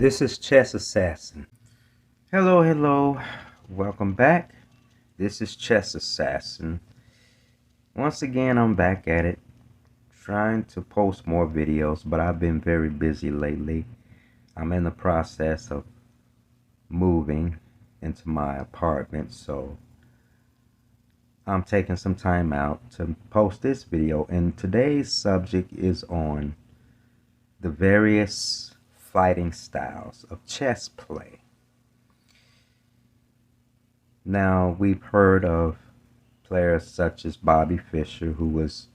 This is Chess Assassin. Hello. Welcome back. This is Chess Assassin. Once again, I'm back at it, trying to post more videos, but I've been very busy lately. I'm in the process of moving into my apartment, so I'm taking some time out to post this video. And today's subject is on the various fighting styles of chess play. Now, we've heard of players such as Bobby Fischer, who was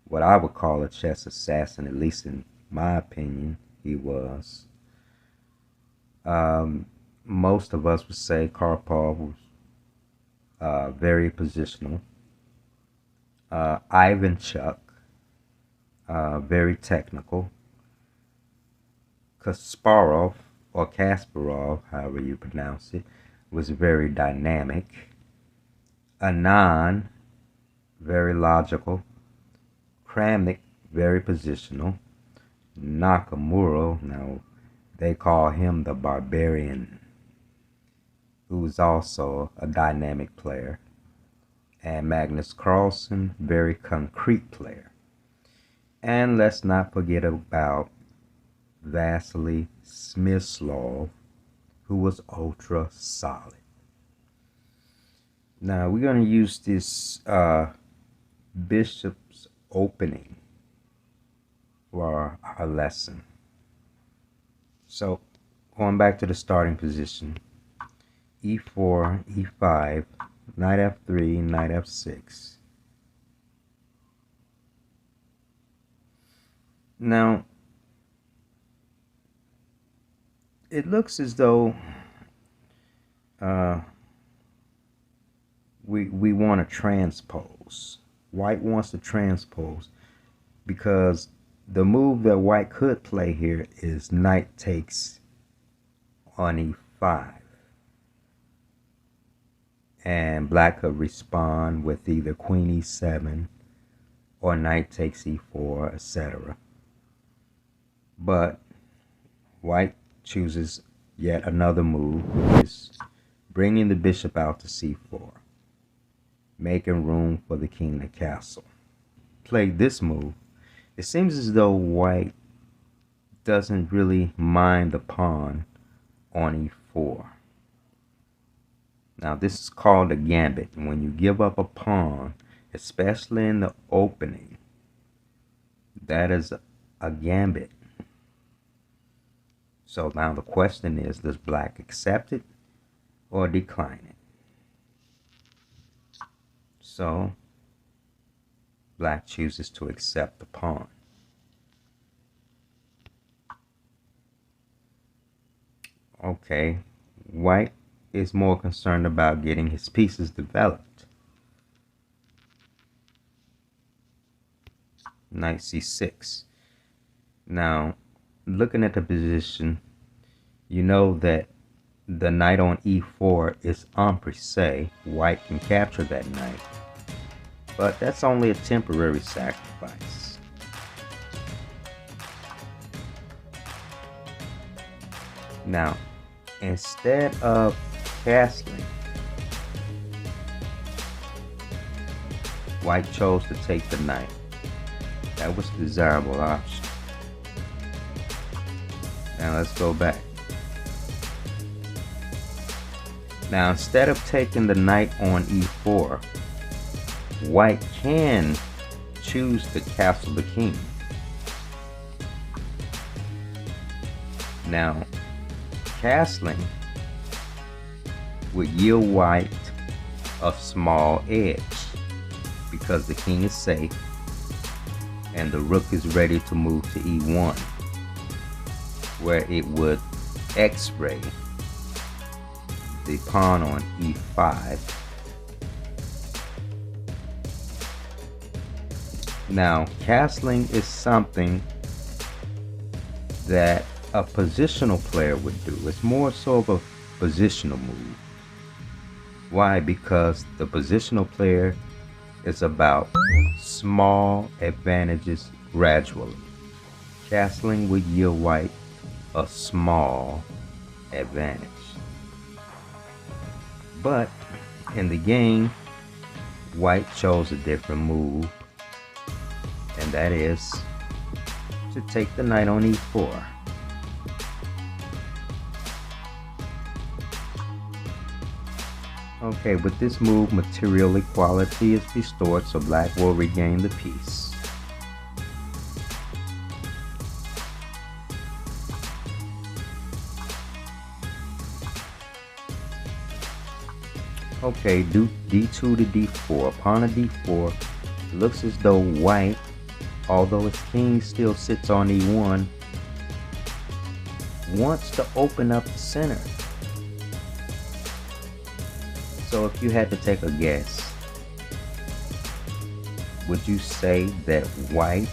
what I would call a chess assassin, at least in my opinion, he was. Most of us would say Karpov was very positional. Ivanchuk, very technical. Kasparov, or Kasparov, however you pronounce it, was very dynamic. Anand, very logical. Kramnik, very positional. Nakamura, now they call him the Barbarian, who was also a dynamic player. And Magnus Carlsen, very concrete player. And let's not forget about Vasily Smyslov, who was ultra solid. Now we're going to use this bishop's opening for our lesson. So going back to the starting position, e4, e5, knight f3, knight f6. Now it looks as though we want to transpose. White wants to transpose because the move that white could play here is knight takes on e5. And black could respond with either queen e7 or knight takes e4, etc. But white chooses yet another move, which is bringing the bishop out to c4, making room for the king in the castle. Played this move. It seems as though white doesn't really mind the pawn on e4. Now this is called a gambit. When you give up a pawn, especially in the opening, that is a gambit. So now the question is, does black accept it or decline it? So black chooses to accept the pawn. Okay, white is more concerned about getting his pieces developed. Knight c6. Now, looking at the position, you know that the knight on e4 is en prise. White can capture that knight, but that's only a temporary sacrifice. Now, instead of castling, white chose to take the knight. That was the desirable option. Now let's go back. Now instead of taking the knight on e4, white can choose to castle the king. Now castling would yield white a small edge because the king is safe and the rook is ready to move to e1, where it would x-ray the pawn on e5. Now, castling is something that a positional player would do. It's more so of a positional move. Why? Because the positional player is about small advantages gradually. Castling would yield white a small advantage. But in the game, white chose a different move, and that is to take the knight on e4. Okay, with this move, material equality is restored, so black will regain the piece. Okay, d2 to d4. Pawn to d4. Looks as though white, although its king still sits on e1, wants to open up the center. So if you had to take a guess, would you say that white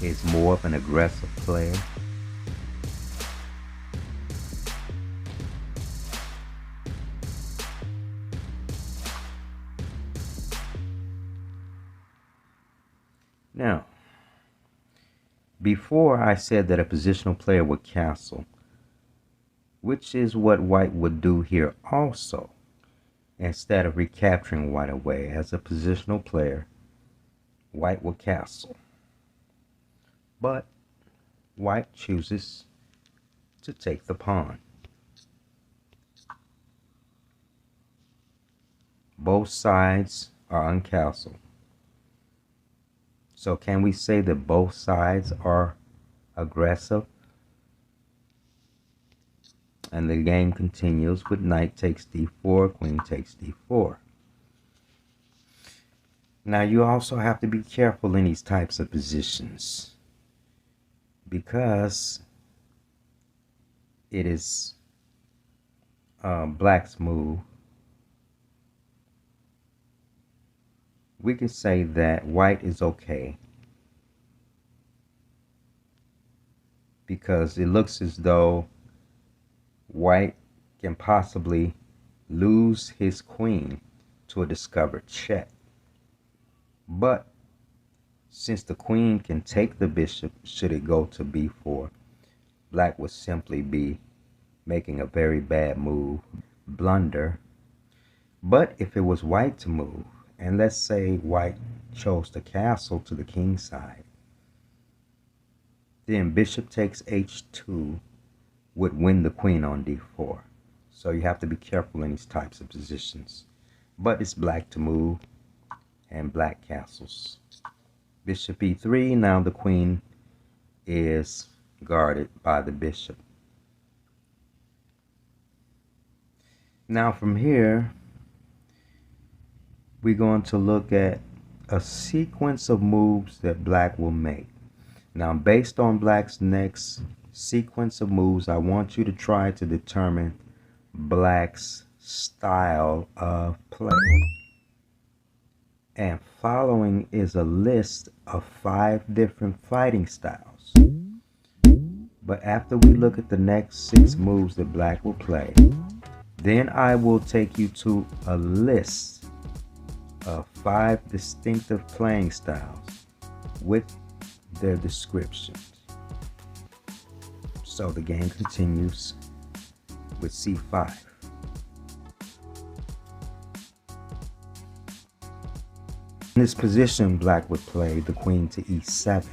is more of an aggressive player? Now, before I said that a positional player would castle, which is what white would do here also. Instead of recapturing white away as a positional player, white will castle. But white chooses to take the pawn. Both sides are uncastled. So can we say that both sides are aggressive? And the game continues with knight takes d4, queen takes d4. Now you also have to be careful in these types of positions, because it is black's move. We can say that white is okay, because it looks as though white can possibly lose his queen to a discovered check. But since the queen can take the bishop should it go to b4, black would simply be making a very bad move, blunder. But if it was white to move, and let's say white chose to castle to the king side, then bishop takes h2 would win the queen on d4. So you have to be careful in these types of positions. But it's black to move, and black castles. Bishop e3, now the queen is guarded by the bishop. Now from here, we're going to look at a sequence of moves that black will make. Now based on black's next sequence of moves, I want you to try to determine black's style of play. And following is a list of 5 different fighting styles. But after we look at the next 6 moves that black will play, then I will take you to a list of 5 distinctive playing styles with their descriptions. So the game continues with c5. In this position, black would play the queen to e7.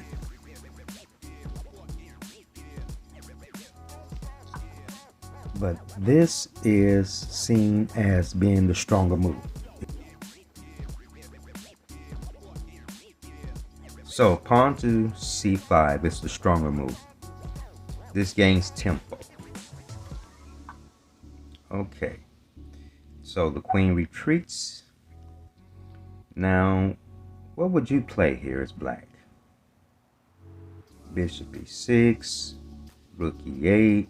But this is seen as being the stronger move. So pawn to c5 is the stronger move. This gains tempo. Okay, so the queen retreats. Now, what would you play here as black? Bishop e6, rook e8,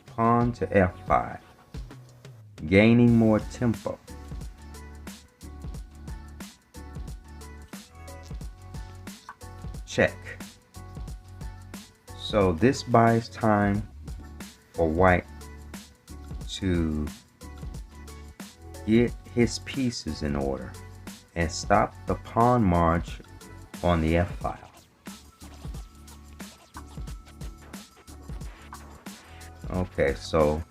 pawn to f5, gaining more tempo. Check. So this buys time for white to get his pieces in order and stop the pawn march on the f file. Okay, so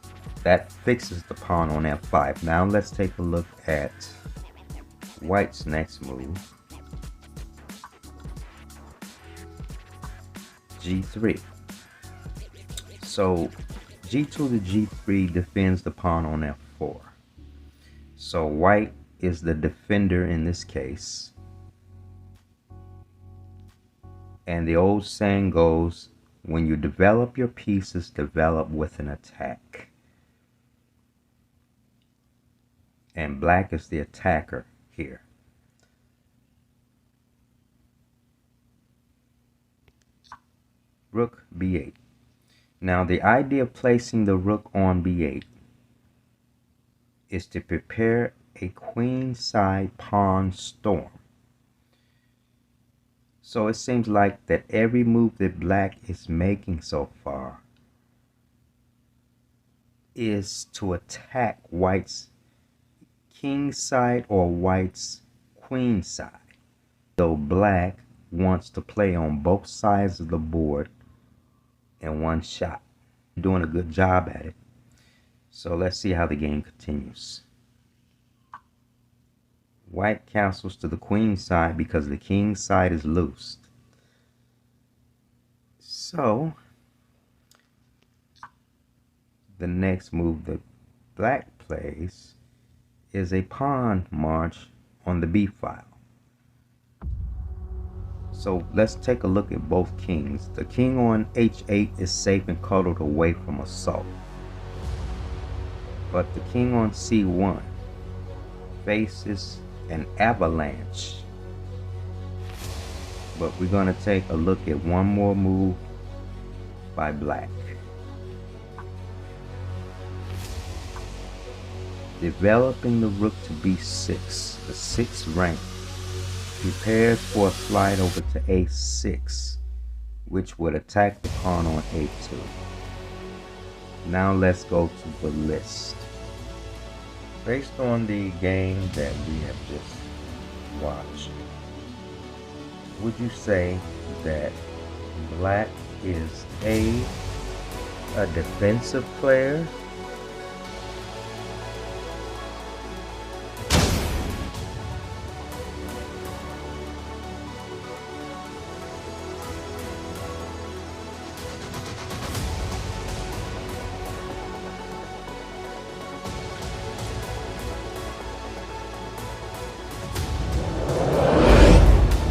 that fixes the pawn on f5. Now let's take a look at white's next move, g3. So g2 to g3 defends the pawn on f4. So white is the defender in this case. And the old saying goes, when you develop your pieces, develop with an attack. And black is the attacker here. Rook b8. Now the idea of placing the rook on b8 is to prepare a queenside pawn storm. So it seems like that every move that black is making so far is to attack white's king side or white's queen side. So black wants to play on both sides of the board in one shot. Doing a good job at it. So let's see how the game continues. White castles to the queen side because the king side is loose. So the next move that black plays is a pawn march on the b file. So let's take a look at both kings. The king on h8 is safe and cuddled away from assault. But the king on c1 faces an avalanche. But we're going to take a look at one more move by black. Developing the rook to b6, the 6th rank, prepares for a slide over to a6, which would attack the pawn on a2. Now let's go to the list. Based on the game that we have just watched, would you say that black is a defensive player,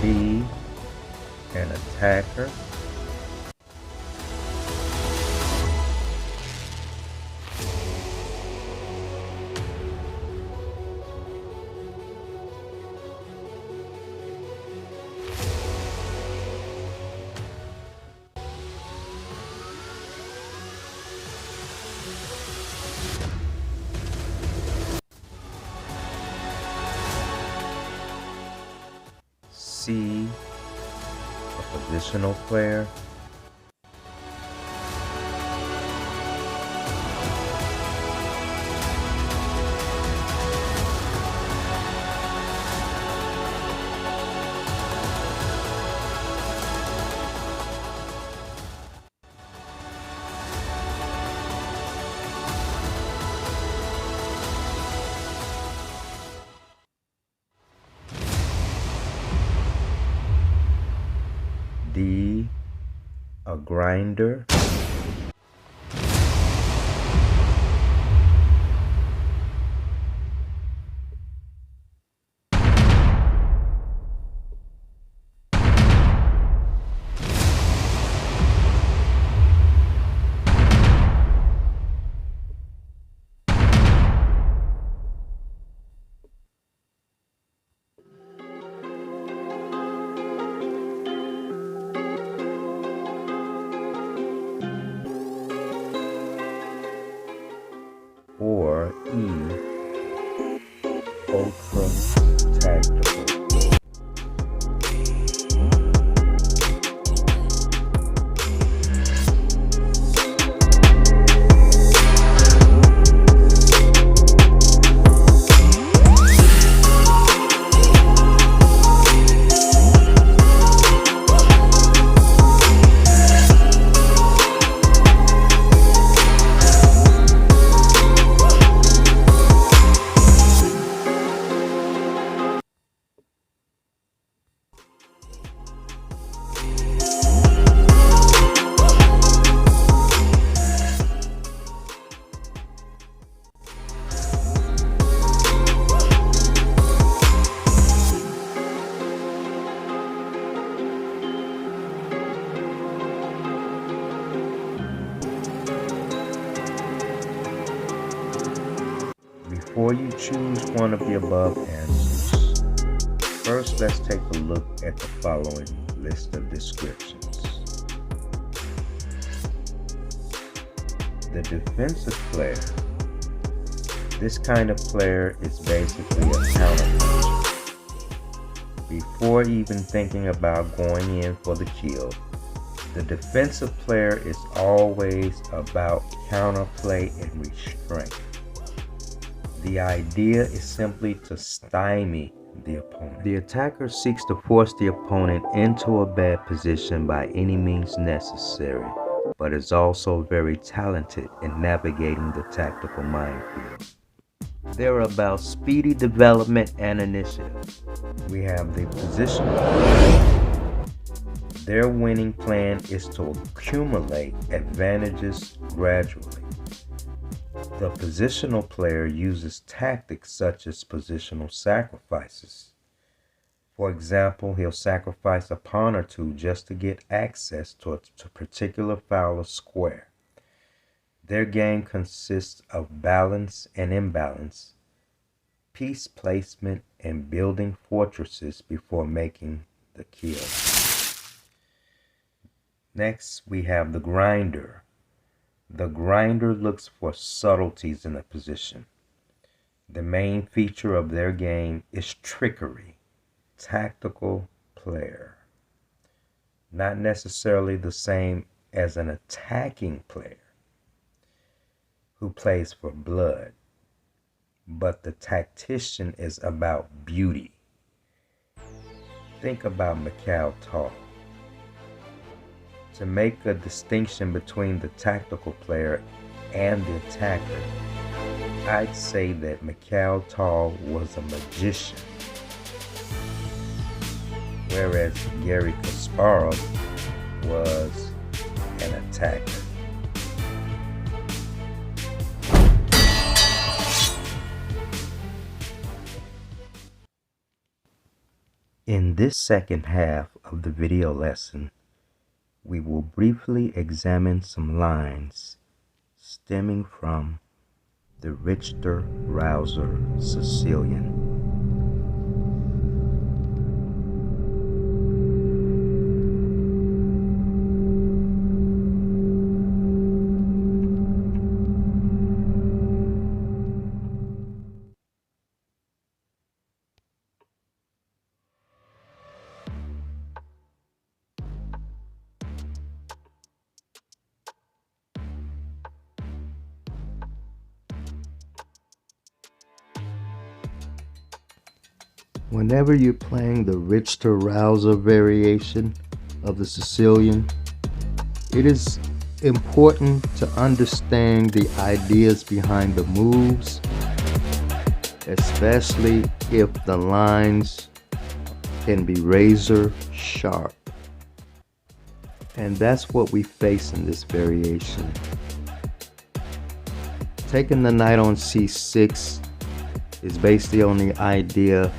B, an attacker, C, a positional player, D, a grinder, before you choose one of the above answers, first let's take a look at the following list of descriptions. The defensive player. This kind of player is basically a counterpuncher. Before even thinking about going in for the kill, the defensive player is always about counterplay and restraint. The idea is simply to stymie the opponent. The attacker seeks to force the opponent into a bad position by any means necessary, but is also very talented in navigating the tactical minefield. They're about speedy development and initiative. We have the positional player. Their winning plan is to accumulate advantages gradually. The positional player uses tactics such as positional sacrifices. For example, he'll sacrifice a pawn or two just to get access to a particular file or square. Their game consists of balance and imbalance, piece placement, and building fortresses before making the kill. Next, we have the grinder. The grinder looks for subtleties in a position. The main feature of their game is trickery. Tactical player. Not necessarily the same as an attacking player who plays for blood, but the tactician is about beauty. Think about Mikhail Tal. To make a distinction between the tactical player and the attacker, I'd say that Mikhail Tal was a magician, whereas Garry Kasparov was an attacker. In this second half of the video lesson, we will briefly examine some lines stemming from the Richter-Rauzer Sicilian. Whenever you're playing the Richter-Rauzer variation of the Sicilian, it is important to understand the ideas behind the moves, especially if the lines can be razor sharp. And that's what we face in this variation. Taking the knight on c6 is basically on the idea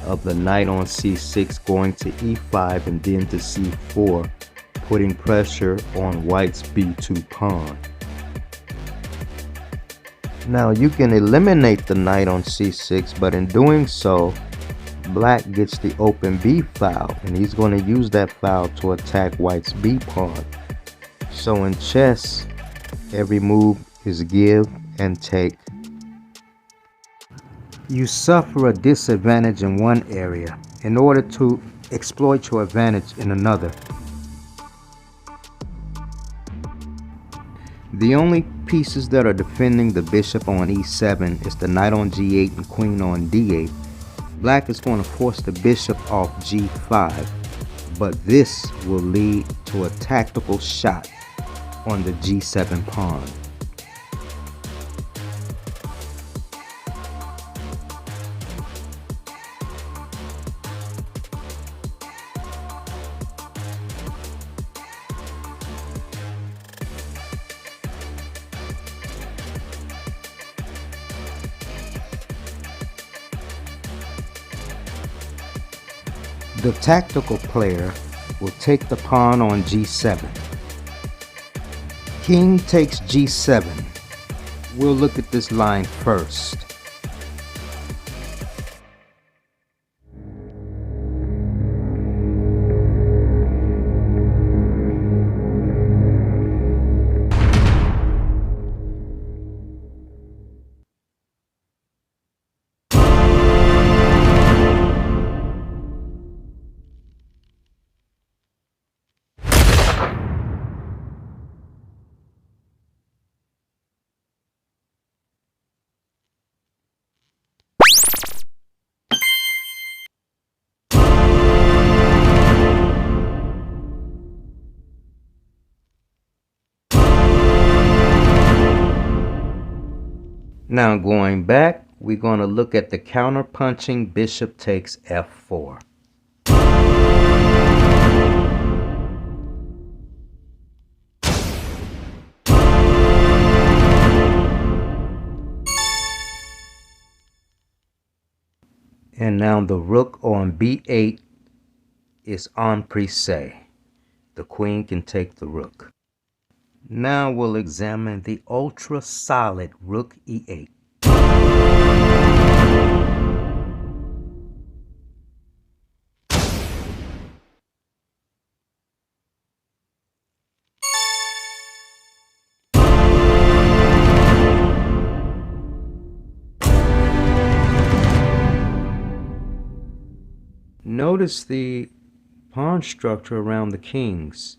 of the knight on c6 going to e5 and then to c4, putting pressure on white's b2 pawn. Now you can eliminate the knight on c6, but in doing so, black gets the open b file, and he's going to use that file to attack white's b pawn. So in chess, every move is give and take. You suffer a disadvantage in one area in order to exploit your advantage in another. The only pieces that are defending the bishop on e7 is the knight on g8 and queen on d8. Black is going to force the bishop off g5, but this will lead to a tactical shot on the g7 pawn. The tactical player will take the pawn on g7. King takes g7. We'll look at this line first. Now going back, we're going to look at the counter-punching bishop takes f4. And now the rook on b8 is en prise. The queen can take the rook. Now we'll examine the ultra-solid rook e8. Notice the pawn structure around the kings.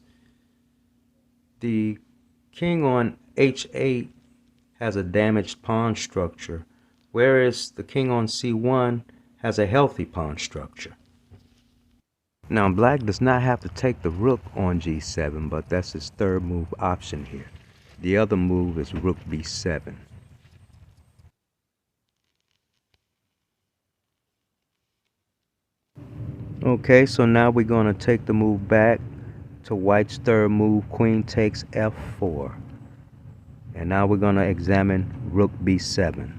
The king on h8 has a damaged pawn structure, whereas the king on c1 has a healthy pawn structure. Now black does not have to take the rook on g7, but that's his third move option here. The other move is rook b7. Okay, so now we're going to take the move back to white's third move, queen takes f4. And now we're going to examine rook b7.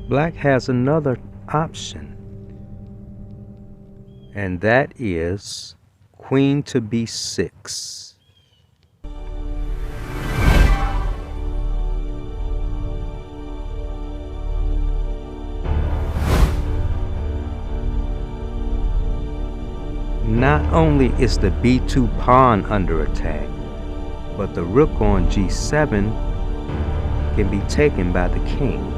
Black has another option, and that is queen to b6. Not only is the b2 pawn under attack, but the rook on g7 can be taken by the king.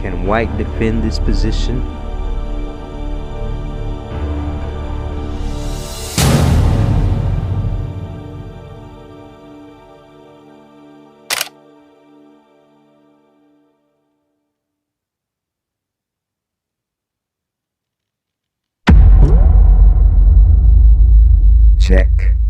Can white defend this position? Check.